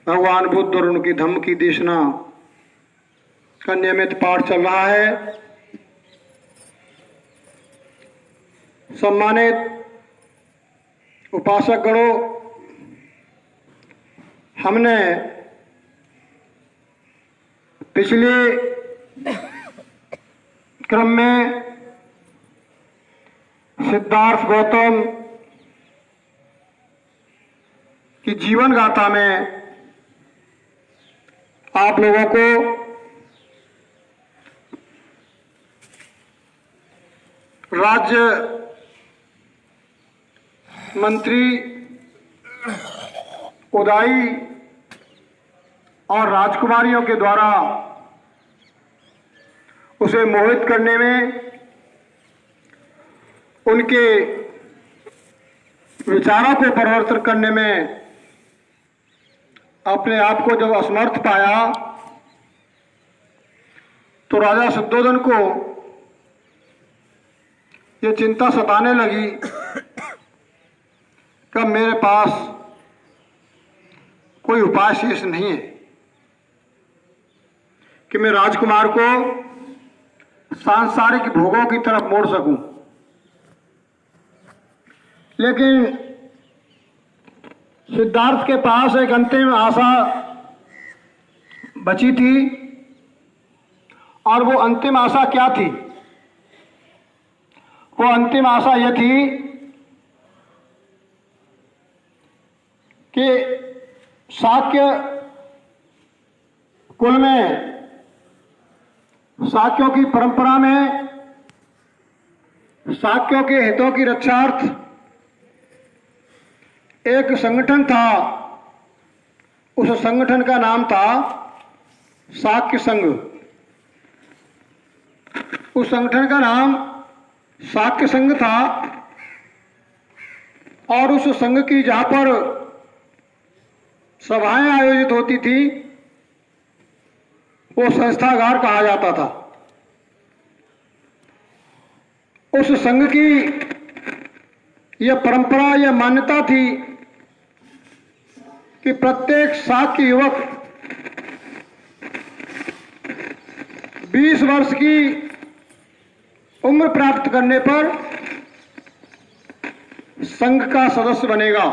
भगवान बुद्ध और उनकी धम्म की देशना का नियमित पाठ चल रहा है। सम्मानित उपासक गणों, हमने पिछले क्रम में सिद्धार्थ गौतम की जीवन गाथा में आप लोगों को राज्य मंत्री उदाई और राजकुमारियों के द्वारा उसे मोहित करने में, उनके विचारों को परिवर्तन करने में अपने आप को जब असमर्थ पाया तो राजा शुद्धोधन को ये चिंता सताने लगी कि मेरे पास कोई उपाय शेष नहीं है कि मैं राजकुमार को सांसारिक भोगों की तरफ मोड़ सकूं। लेकिन सिद्धार्थ के पास एक अंतिम आशा बची थी, और वो अंतिम आशा क्या थी? वो अंतिम आशा यह थी कि शाक्य कुल में, शाक्यों की परंपरा में शाक्यों के हितों की रक्षार्थ एक संगठन था। उस संगठन का नाम था शाक्य संघ। उस संगठन का नाम शाक्य संघ था, और उस संघ की जहां पर सभाएं आयोजित होती थी वो संस्थागार कहा जाता था। उस संघ की यह परंपरा, यह मान्यता थी कि प्रत्येक शाक्य युवक 20 वर्ष की उम्र प्राप्त करने पर संघ का सदस्य बनेगा,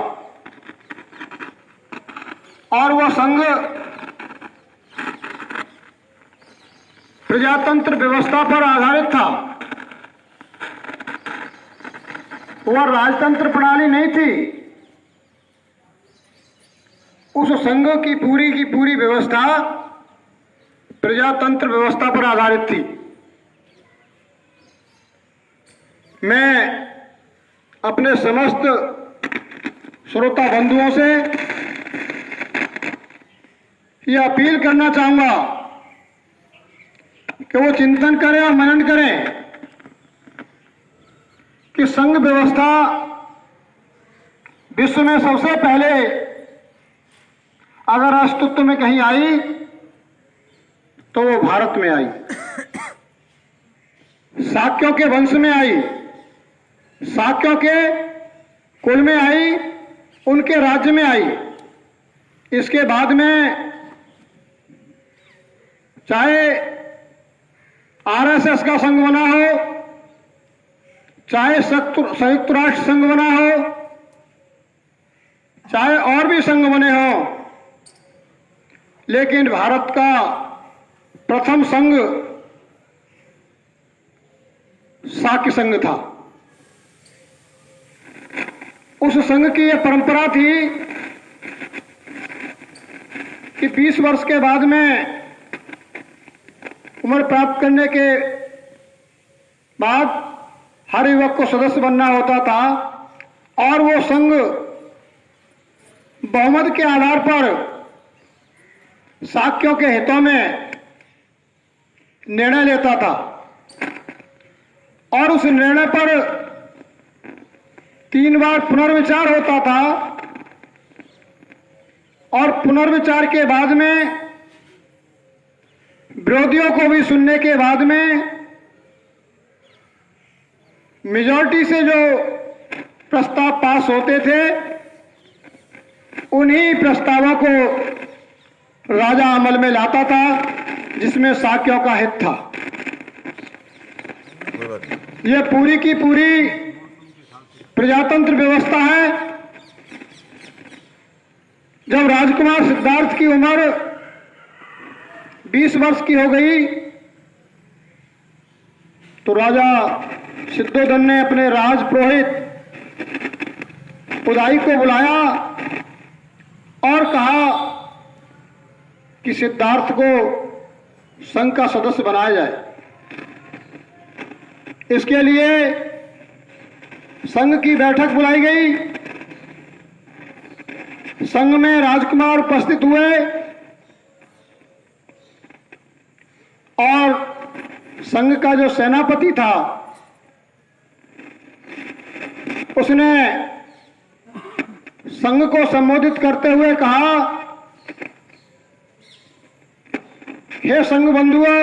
और वह संघ प्रजातंत्र व्यवस्था पर आधारित था। वह राजतंत्र प्रणाली नहीं थी। उस संघ की पूरी व्यवस्था प्रजातंत्र व्यवस्था पर आधारित थी। मैं अपने समस्त श्रोता बंधुओं से यह अपील करना चाहूंगा कि वो चिंतन करें और मनन करें कि संघ व्यवस्था विश्व में सबसे पहले अगर अस्तित्व में कहीं आई तो वो भारत में आई, शाक्यों के वंश में आई, शाक्यों के कुल में आई, उनके राज्य में आई। इसके बाद में चाहे आरएसएस का संघ बना हो, चाहे संयुक्त राष्ट्र संघ बना हो, चाहे और भी संघ बने हो, लेकिन भारत का प्रथम संघ शाक्य संघ था। उस संघ की यह परंपरा थी कि 20 वर्ष के बाद में, उम्र प्राप्त करने के बाद हर युवक को सदस्य बनना होता था, और वो संघ बहुमत के आधार पर शाक्यों के हितों में निर्णय लेता था, और उस निर्णय पर 3 बार पुनर्विचार होता था, और पुनर्विचार के बाद में विरोधियों को भी सुनने के बाद में मेजॉरिटी से जो प्रस्ताव पास होते थे, उन्हीं प्रस्तावों को राजा अमल में लाता था जिसमें शाक्यों का हित था। यह पूरी की पूरी प्रजातंत्र व्यवस्था है। जब राजकुमार सिद्धार्थ की उम्र 20 वर्ष की हो गई तो राजा सिद्धोधन ने अपने राजपुरोहित उदाई को बुलाया और कहा कि सिद्धार्थ को संघ का सदस्य बनाया जाए। इसके लिए संघ की बैठक बुलाई गई। संघ में राजकुमार उपस्थित हुए और संघ का जो सेनापति था उसने संघ को संबोधित करते हुए कहा, हे संघ बंधुओं,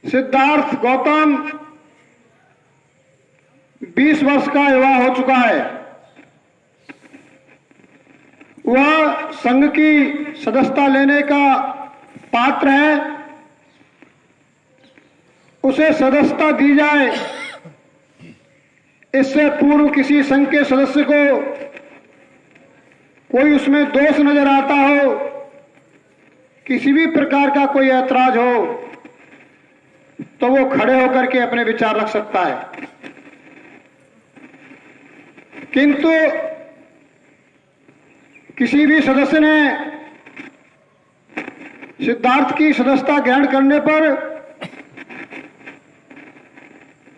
सिद्धार्थ गौतम 20 वर्ष का युवा हो चुका है। वह संघ की सदस्यता लेने का पात्र है। उसे सदस्यता दी जाए। इससे पूर्व किसी संघ के सदस्य को कोई उसमें दोष नजर आता हो, किसी भी प्रकार का कोई ऐतराज हो, तो वो खड़े होकर के अपने विचार रख सकता है। किंतु किसी भी सदस्य ने सिद्धार्थ की सदस्यता ग्रहण करने पर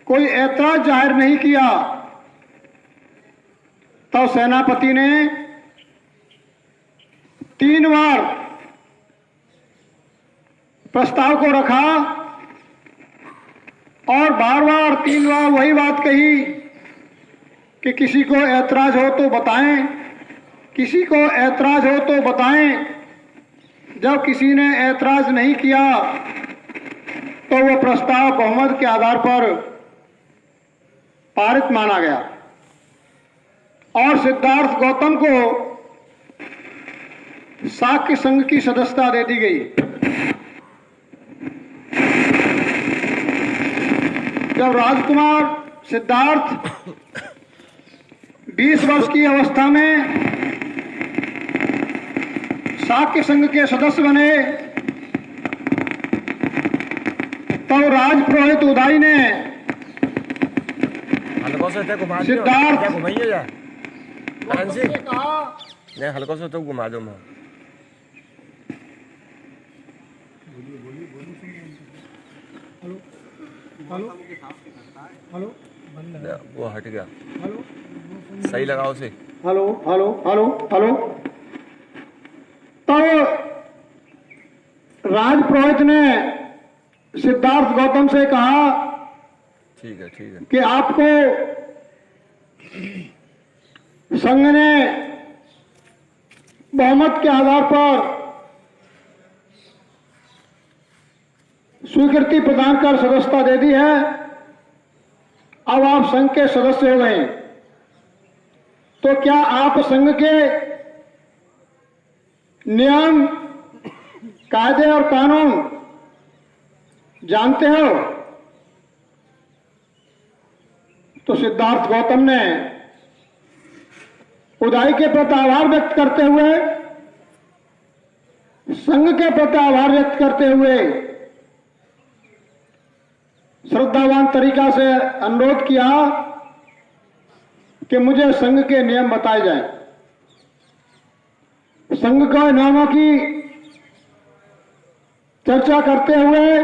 कोई ऐतराज जाहिर नहीं किया, तो सेनापति ने 3 बार प्रस्ताव को रखा और बार बार 3 बार वही बात कही कि किसी को ऐतराज हो तो बताएं, किसी को ऐतराज हो तो बताएं। जब किसी ने ऐतराज नहीं किया तो वह प्रस्ताव बहुमत के आधार पर पारित माना गया और सिद्धार्थ गौतम को शाक्य संघ की सदस्यता दे दी गई। जब राजकुमार सिद्धार्थ 20 वर्ष की अवस्था में शाक्य संघ के सदस्य बने तो राजपुरोहित उदाई ने सिद्धार्थ हल्का सा तो घुमा दो। मैं हेलो वो हट गया। सही लगाओ उसे। Hello hello hello hello. तो राजपुरोहित ने सिद्धार्थ गौतम से कहा, ठीक है कि आपको संघ ने बहुमत के आधार पर स्वीकृति प्रदान कर सदस्यता दे दी है। अब आप संघ के सदस्य हो गए, तो क्या आप संघ के नियम, कायदे और कानून जानते हो? तो सिद्धार्थ गौतम ने उदाई के प्रति आभार व्यक्त करते हुए, संघ के प्रति आभार व्यक्त करते हुए श्रद्धावान तरीका से अनुरोध किया कि मुझे संघ के नियम बताए जाएं। संघ के नियमों की चर्चा करते हुए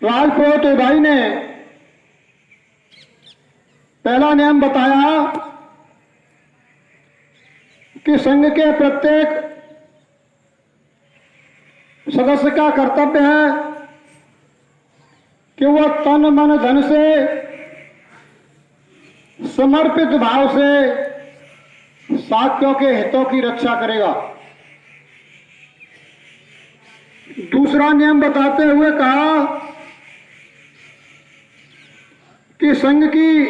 राजपुरोहित उदाई ने पहला नियम बताया कि संघ के प्रत्येक सदस्य का कर्तव्य है कि वह तन मन धन से समर्पित भाव से शाक्यों के हितों की रक्षा करेगा। दूसरा नियम बताते हुए कहा कि संघ की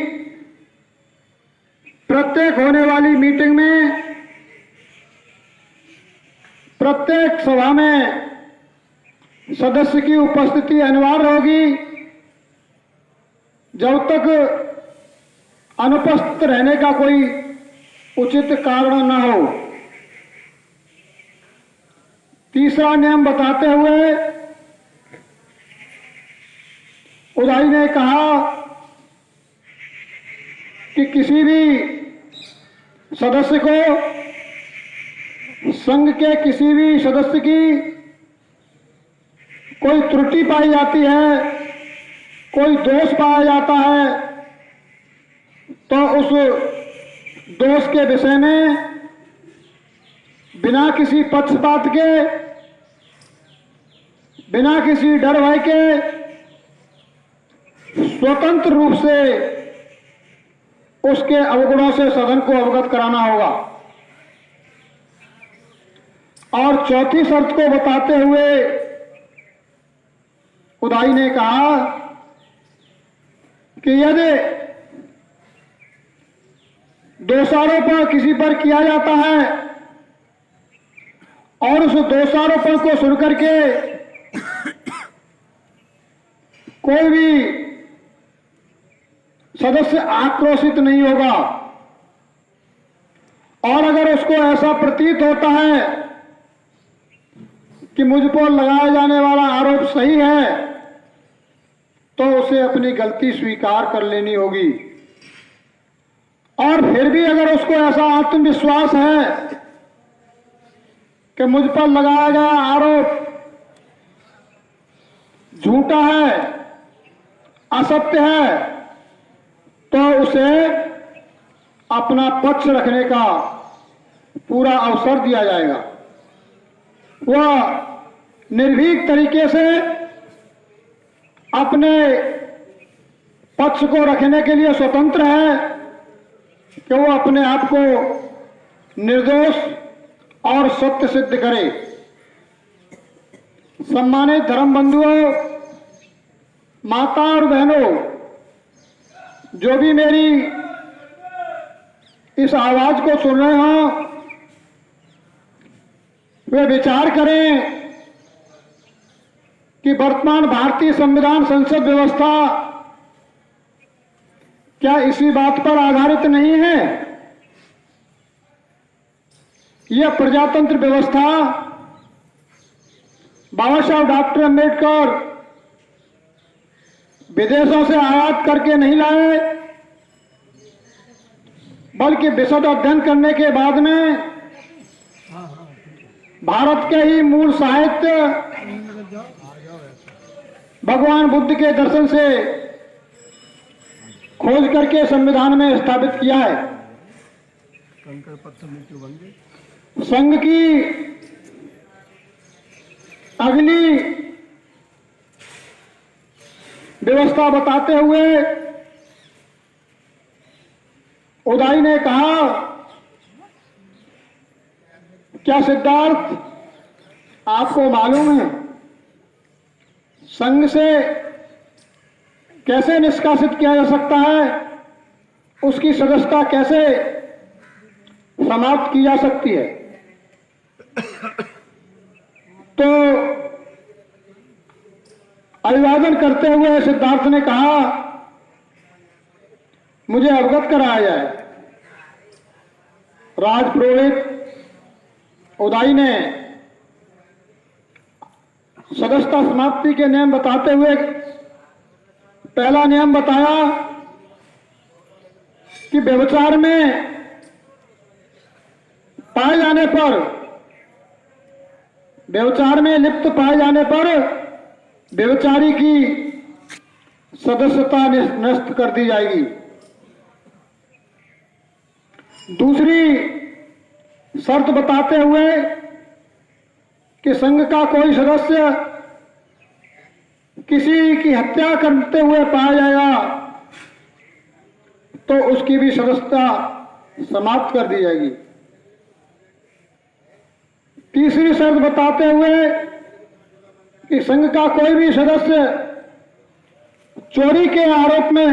प्रत्येक होने वाली मीटिंग में प्रत्येक सभा में सदस्य की उपस्थिति अनिवार्य होगी। जब तक अनुपस्थित रहने का कोई उचित कारण न हो। तीसरा नियम बताते हुए उदाई ने कहा कि किसी भी सदस्य को, संघ के किसी भी सदस्य की कोई त्रुटि पाई जाती है, कोई दोष पाया जाता है, तो उस दोष के विषय में बिना किसी पक्षपात के, बिना किसी डर भय के स्वतंत्र रूप से उसके अवगुणों से सदन को अवगत कराना होगा। और चौथी शर्त को बताते हुए उदाई ने कहा कि यदि दोषारोपण किसी पर किया जाता है और उस दोषारोपण को सुनकर के कोई भी सदस्य आक्रोशित नहीं होगा, और अगर उसको ऐसा प्रतीत होता है कि मुझ पर लगाया जाने वाला आरोप सही है, तो उसे अपनी गलती स्वीकार कर लेनी होगी। और फिर भी अगर उसको ऐसा आत्मविश्वास है कि मुझ पर लगाया गया आरोप झूठा है, असत्य है, तो उसे अपना पक्ष रखने का पूरा अवसर दिया जाएगा। वह निर्भीक तरीके से अपने पक्ष को रखने के लिए स्वतंत्र है कि वो अपने आप को निर्दोष और सत्य सिद्ध करे। सम्मानित धर्म बंधुओं, माता और बहनों, जो भी मेरी इस आवाज को सुन रहे हों, वे विचार करें कि वर्तमान भारतीय संविधान संसद व्यवस्था क्या इसी बात पर आधारित नहीं है? यह प्रजातंत्र व्यवस्था बाबा साहब डॉक्टर अंबेडकर विदेशों से आयात करके नहीं लाए, बल्कि विशद अध्ययन करने के बाद में भारत के ही मूल साहित्य भगवान बुद्ध के दर्शन से खोज करके संविधान में स्थापित किया है। संघ की अगली व्यवस्था बताते हुए उदाई ने कहा, क्या सिद्धार्थ आपको मालूम है संघ से कैसे निष्कासित किया जा सकता है, उसकी सदस्यता कैसे समाप्त की जा सकती है? तो अभिवादन करते हुए सिद्धार्थ ने कहा, मुझे अवगत कराया जाए। राजपुरोहित उदाई ने सदस्यता समाप्ति के नियम बताते हुए पहला नियम बताया कि व्यभिचार में पाए जाने पर, व्यभिचार में लिप्त पाए जाने पर व्यभिचारी की सदस्यता नष्ट कर दी जाएगी। दूसरी शर्त बताते हुए कि संघ का कोई सदस्य किसी की हत्या करते हुए पाया जाएगा तो उसकी भी सदस्यता समाप्त कर दी जाएगी। तीसरी शर्त बताते हुए कि संघ का कोई भी सदस्य चोरी के आरोप में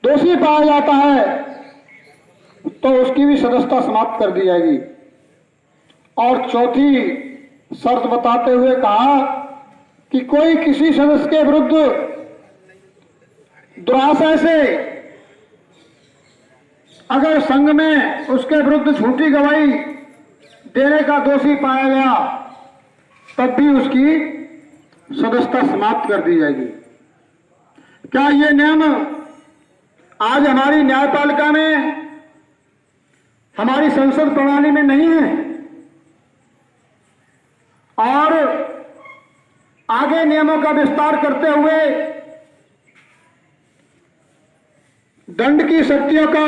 दोषी पाया जाता है तो उसकी भी सदस्यता समाप्त कर दी जाएगी। और चौथी शर्त बताते हुए कहा कि कोई किसी सदस्य के विरुद्ध दुराशय से अगर संघ में उसके विरुद्ध झूठी गवाही देने का दोषी पाया गया तब भी उसकी सदस्यता समाप्त कर दी जाएगी। क्या ये नियम आज हमारी न्यायपालिका में, हमारी संसद प्रणाली में नहीं है? और आगे नियमों का विस्तार करते हुए दंड की शक्तियों का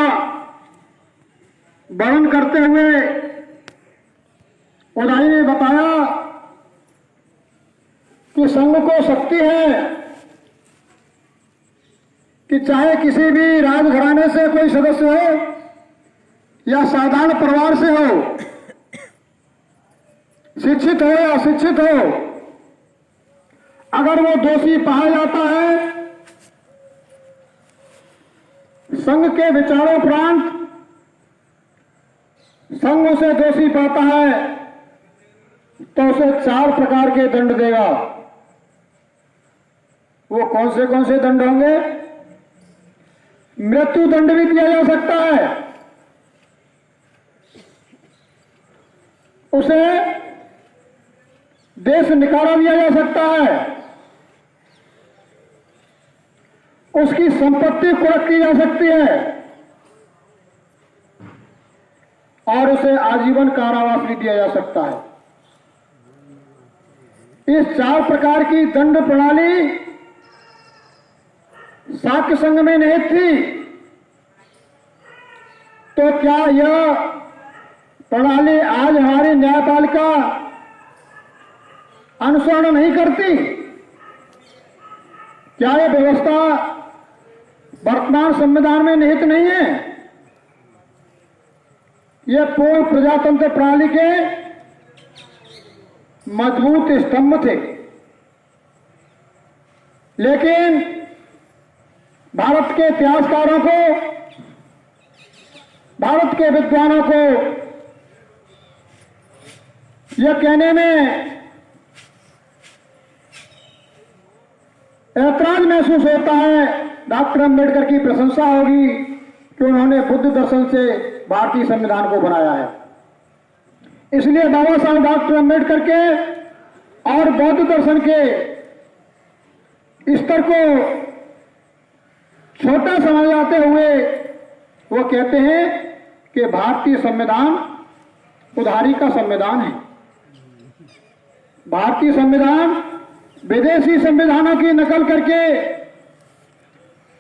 वर्णन करते हुए उन्होंने ने बताया कि संघ को शक्ति है कि चाहे किसी भी राजघराने से कोई सदस्य हो या साधारण परिवार से हो, शिक्षित हो या अशिक्षित हो, अगर वो दोषी पाया जाता है, संघ के विचारोपरांत संघ उसे दोषी पाता है तो उसे 4 प्रकार के दंड देगा। वो कौन से दंड होंगे? मृत्यु दंड भी दिया जा सकता है, उसे देश निकाला दिया जा सकता है, उसकी संपत्ति कुर्क की जा सकती है और उसे आजीवन कारावास भी दिया जा सकता है। इस 4 प्रकार की दंड प्रणाली शाक्य संघ में निहित थी, तो क्या यह प्रणाली आज हमारी न्यायपालिका अनुसरण नहीं करती? क्या यह व्यवस्था वर्तमान संविधान में निहित नहीं है? यह पूर्ण प्रजातंत्र प्रणाली के मजबूत स्तंभ थे, लेकिन भारत के इतिहासकारों को, भारत के विद्वानों को यह कहने में ऐतराज महसूस होता है, डॉक्टर अंबेडकर की प्रशंसा होगी कि उन्होंने बुद्ध दर्शन से भारतीय संविधान को बनाया है। इसलिए बाबा साहब डॉक्टर अंबेडकर के और बौद्ध दर्शन के स्तर को छोटा समझाते हुए वो कहते हैं कि भारतीय संविधान उधारी का संविधान है। भारतीय संविधान विदेशी संविधानों की नकल करके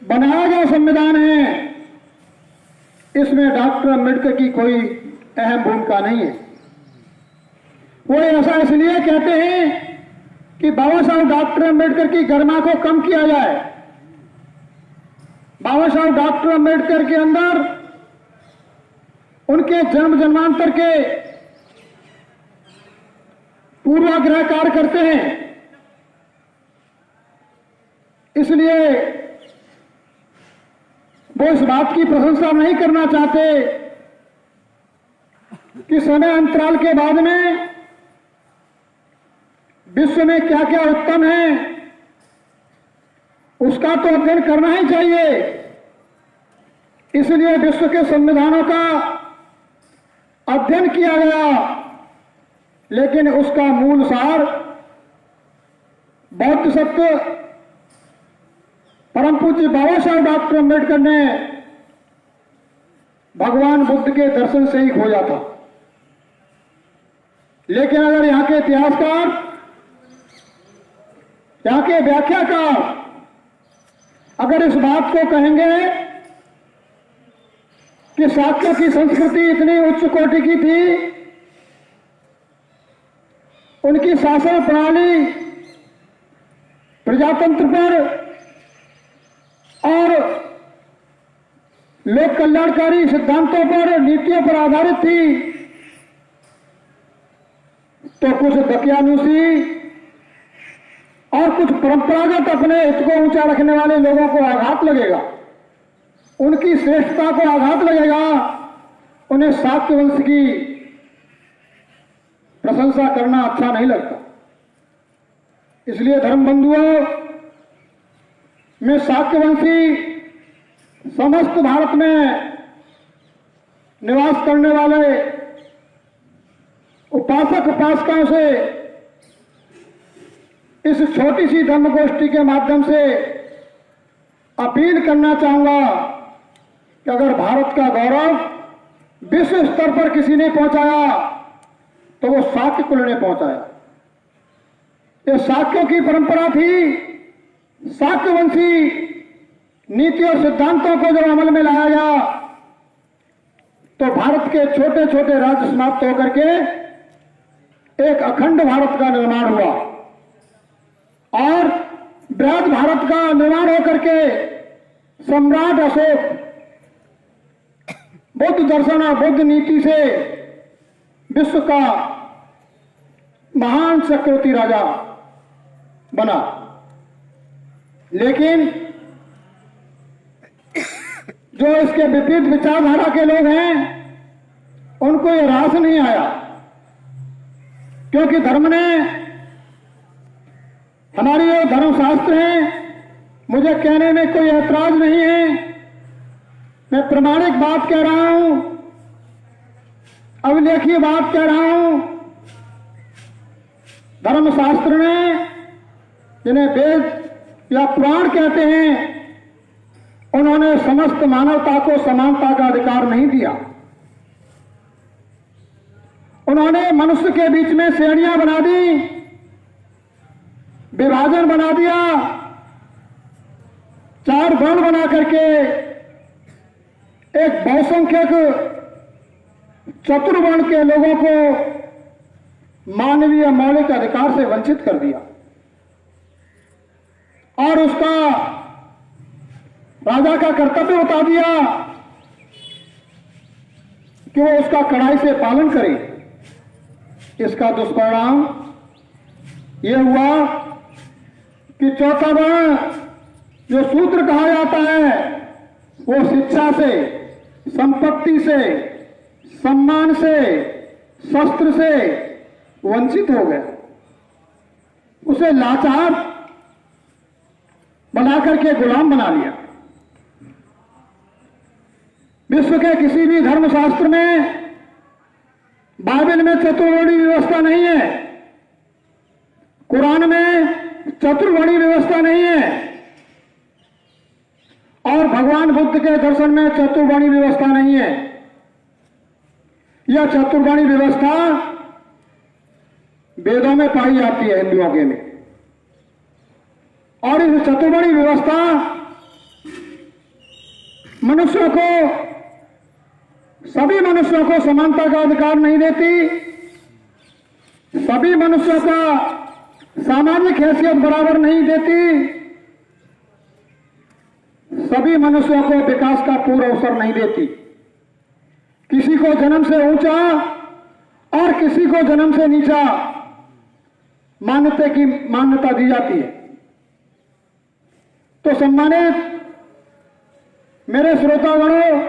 बनाया गया संविधान है। इसमें डॉक्टर अंबेडकर की कोई अहम भूमिका नहीं है। वो ऐसा इसलिए कहते हैं कि बाबा साहब डॉक्टर अंबेडकर की गरिमा को कम किया जाए। बाबा साहब डॉक्टर अंबेडकर के अंदर उनके जन्म जन्मांतर के पूर्वाग्रह कार्य करते हैं, इसलिए वो इस बात की प्रशंसा नहीं करना चाहते कि समय अंतराल के बाद में विश्व में क्या क्या उत्तम है उसका तो अध्ययन करना ही चाहिए। इसलिए विश्व के संविधानों का अध्ययन किया गया, लेकिन उसका मूल सार बौद्ध सत्य परम पूज्य बाबा साहब डॉक्टर अंबेडकर ने भगवान बुद्ध के दर्शन से ही खोजा था। लेकिन अगर यहाँ के इतिहासकार, यहाँ के व्याख्याकार अगर इस बात को कहेंगे कि शाक्य की संस्कृति इतनी उच्च कोटि की थी, उनकी शासन प्रणाली प्रजातंत्र पर और लोक कल्याणकारी सिद्धांतों पर, नीतियों पर आधारित थी, तो कुछ दकियानुसी और कुछ परंपरागत अपने हित को ऊंचा रखने वाले लोगों को आघात लगेगा, उनकी श्रेष्ठता को आघात लगेगा, उन्हें शाक्य वंश की प्रशंसा करना अच्छा नहीं लगता। इसलिए धर्म बंधुओं, मैं शाक्यवंशी समस्त भारत में निवास करने वाले उपासक उपासिकाओं से इस छोटी सी धर्म गोष्ठी के माध्यम से अपील करना चाहूंगा कि अगर भारत का गौरव विश्व स्तर पर किसी ने पहुंचाया तो वो शाक्य कुल ने पहुंचाया। ये शाक्यों की परंपरा थी। शाक्यवंशी नीति और सिद्धांतों को जब अमल में लाया गया तो भारत के छोटे छोटे राज्य समाप्त होकर के एक अखंड भारत का निर्माण हुआ और बृहद भारत का निर्माण होकर के सम्राट अशोक बौद्ध दर्शन और बौद्ध नीति से विश्व का महान चक्रवर्ती राजा बना। लेकिन जो इसके विपरीत विचारधारा के लोग हैं उनको यह रास नहीं आया, क्योंकि धर्म ने, हमारी जो धर्मशास्त्र हैं, मुझे कहने में कोई ऐतराज नहीं है, मैं प्रमाणिक बात कह रहा हूं, अभिलेखीय बात कह रहा हूं। धर्मशास्त्र ने, जिन्हें वेद या पुराण कहते हैं, उन्होंने समस्त मानवता को समानता का अधिकार नहीं दिया। उन्होंने मनुष्य के बीच में श्रेणियां बना दी, विभाजन बना दिया, चार वर्ण बना करके एक बहुसंख्यक चतुर्वर्ण के लोगों को मानवीय मौलिक अधिकार से वंचित कर दिया और उसका राजा का कर्तव्य बता दिया कि वो उसका कड़ाई से पालन करे। इसका दुष्परिणाम यह हुआ कि चौथा वर्ण जो शूद्र कहा जाता है वो शिक्षा से, संपत्ति से, सम्मान से, शस्त्र से वंचित हो गया। उसे लाचार बना करके गुलाम बना लिया। विश्व के किसी भी धर्मशास्त्र में, बाइबल में चतुर्वर्णी व्यवस्था नहीं है, कुरान में चतुर्वर्णी व्यवस्था नहीं है और भगवान बुद्ध के दर्शन में चतुर्वर्णी व्यवस्था नहीं है। यह चतुर्वर्णी व्यवस्था वेदों में पाई जाती है, हिंदुओं के में, और इस चतुर्वर्णी व्यवस्था मनुष्यों को, सभी मनुष्यों को समानता का अधिकार नहीं देती, सभी मनुष्यों का सामाजिक हैसियत बराबर नहीं देती, सभी मनुष्यों को विकास का पूर्ण अवसर नहीं देती। किसी को जन्म से ऊंचा और किसी को जन्म से नीचा मान्यता दी जाती है। तो सम्मानित मेरे श्रोतागणों,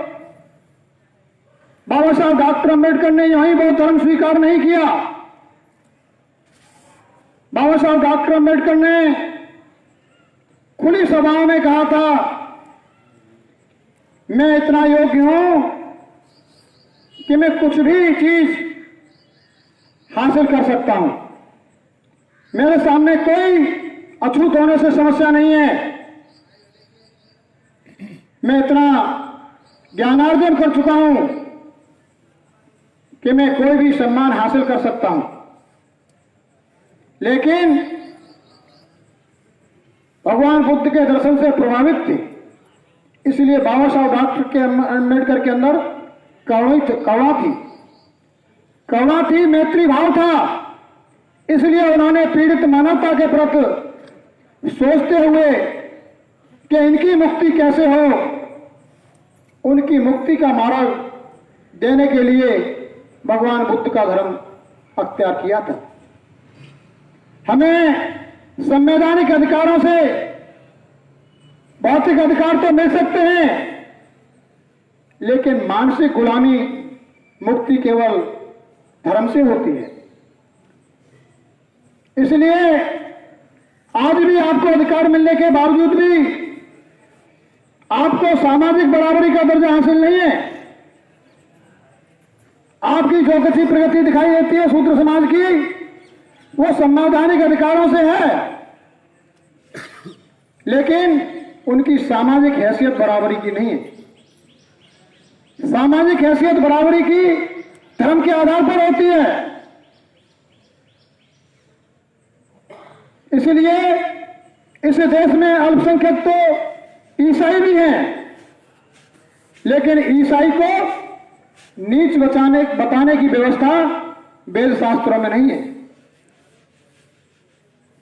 बाबा साहब डॉक्टर अंबेडकर ने यहीं बौद्ध धर्म स्वीकार नहीं किया। बाबा साहब डॉक्टर अंबेडकर ने खुली सभाओं में कहा था, मैं इतना योग्य हूं कि मैं कुछ भी चीज हासिल कर सकता हूं, मेरे सामने कोई अछूत होने से समस्या नहीं है, मैं इतना ज्ञानार्जन कर चुका हूं कि मैं कोई भी सम्मान हासिल कर सकता हूं। लेकिन भगवान बुद्ध के दर्शन से प्रभावित थे, इसलिए बाबा साहब डॉक्टर अंबेडकर के अंदर करुणा थी, मैत्री भाव था। इसलिए उन्होंने पीड़ित मानवता के प्रति सोचते हुए कि इनकी मुक्ति कैसे हो, उनकी मुक्ति का मार्ग देने के लिए भगवान बुद्ध का धर्म अख्तियार किया था। हमें संवैधानिक अधिकारों से भौतिक अधिकार तो मिल सकते हैं, लेकिन मानसिक गुलामी मुक्ति केवल धर्म से होती है। इसलिए आज भी आपको अधिकार मिलने के बावजूद भी आपको सामाजिक बराबरी का दर्जा हासिल नहीं है। आपकी जो किसी प्रगति दिखाई देती है शूद्र समाज की, वो संवैधानिक अधिकारों से है, लेकिन उनकी सामाजिक हैसियत बराबरी की नहीं है। सामाजिक हैसियत बराबरी की धर्म के आधार पर होती है। इसलिए इस देश में अल्पसंख्यक तो ईसाई भी हैं, लेकिन ईसाई को नीच बताने की व्यवस्था वेद शास्त्रों में नहीं है।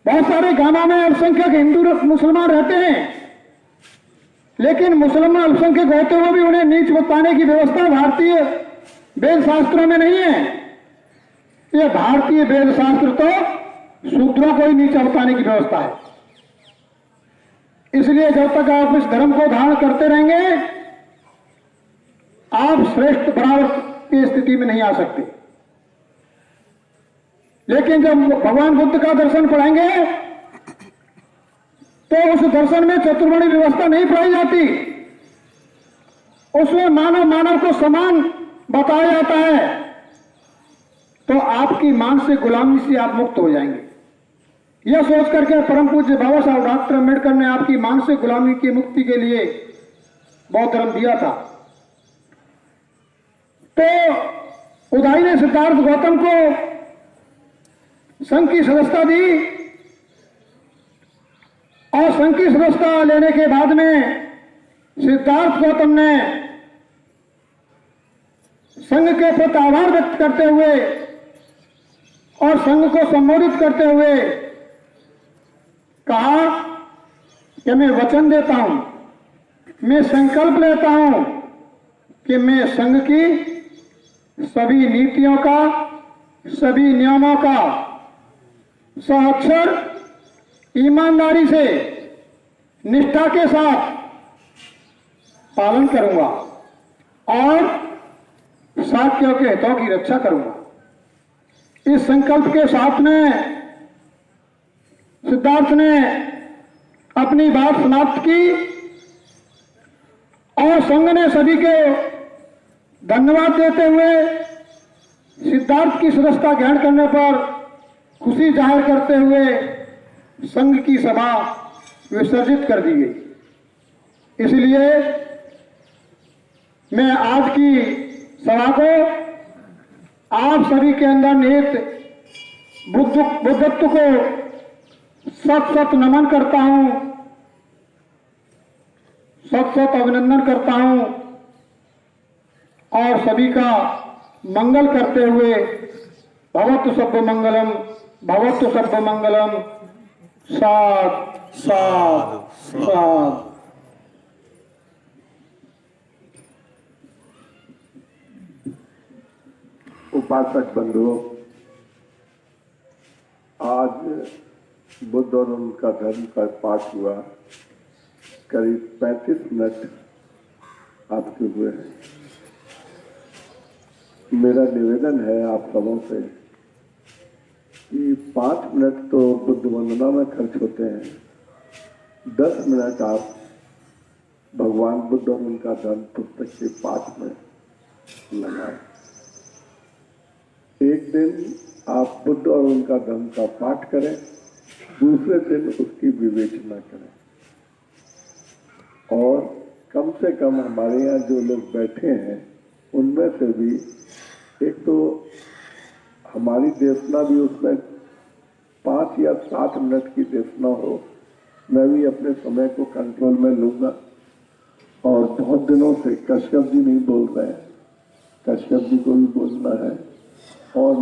बहुत सारे गांवों में अल्पसंख्यक हिंदू मुसलमान रहते हैं, लेकिन मुसलमान अल्पसंख्यक होते हुए भी उन्हें नीच बताने की व्यवस्था भारतीय वेद शास्त्रों में नहीं है। यह भारतीय वेद शास्त्र तो शूद्रों को ही नीचा बताने की व्यवस्था है। इसलिए जब तक आप इस धर्म को धारण करते रहेंगे, आप श्रेष्ठ बराबर की स्थिति में नहीं आ सकते। लेकिन जब भगवान बुद्ध का दर्शन पढ़ेंगे तो उस दर्शन में चतुर्वर्णी व्यवस्था नहीं पढ़ाई जाती, उसमें मानव को समान बताया जाता है। तो आपकी मानसिक गुलामी से आप मुक्त हो जाएंगे। यह सोच करके परम पूज्य बाबा साहब डॉक्टर अम्बेडकर ने आपकी मानसिक गुलामी की मुक्ति के लिए बौद्ध धर्म दिया था। तो उदाई ने सिद्धार्थ गौतम को संघ की सदस्यता दी, और संघ की सदस्यता लेने के बाद में सिद्धार्थ गौतम ने संघ के प्रति आभार व्यक्त करते हुए और संघ को संबोधित करते हुए कहा कि मैं वचन देता हूं, मैं संकल्प लेता हूं कि मैं संघ की सभी नीतियों का, सभी नियमों का सअक्षर ईमानदारी से, निष्ठा के साथ पालन करूंगा और साथियों के हितों की रक्षा करूंगा। इस संकल्प के साथ में सिद्धार्थ ने अपनी बात समाप्त की और संघ ने सभी के धन्यवाद देते हुए सिद्धार्थ की सदस्यता ग्रहण करने पर खुशी जाहिर करते हुए संघ की सभा विसर्जित कर दी गई। इसलिए मैं आज की सभा को आप सभी के अंदर निहित बुद्धत्व को सत सत नमन करता हूं, सत सत अभिनंदन करता हूं और सभी का मंगल करते हुए भवतु सब्ब मंगलम, भवतु सब्ब मंगलम, साध साध साध। उपासक बंधुओं, आज बुद्ध और उनका धर्म का पाठ हुआ। करीब 35 मिनट आपके हुए हैं। मेरा निवेदन है आप सबों से कि 5 मिनट तो बुद्ध वंदना में खर्च होते हैं, 10 मिनट आप भगवान बुद्ध और उनका धर्म पुस्तक के पाठ में लगाएं। एक दिन आप बुद्ध और उनका धर्म का पाठ करें, दूसरे दिन उसकी विवेचना करें। और कम से कम हमारे यहाँ जो लोग बैठे हैं उनमें से भी एक तो हमारी देशना भी उसमें 5 या 7 मिनट की देशना हो। मैं भी अपने समय को कंट्रोल में लूंगा। और बहुत दिनों से कश्यप जी नहीं बोल रहे हैं, कश्यप जी को भी बोलना है। और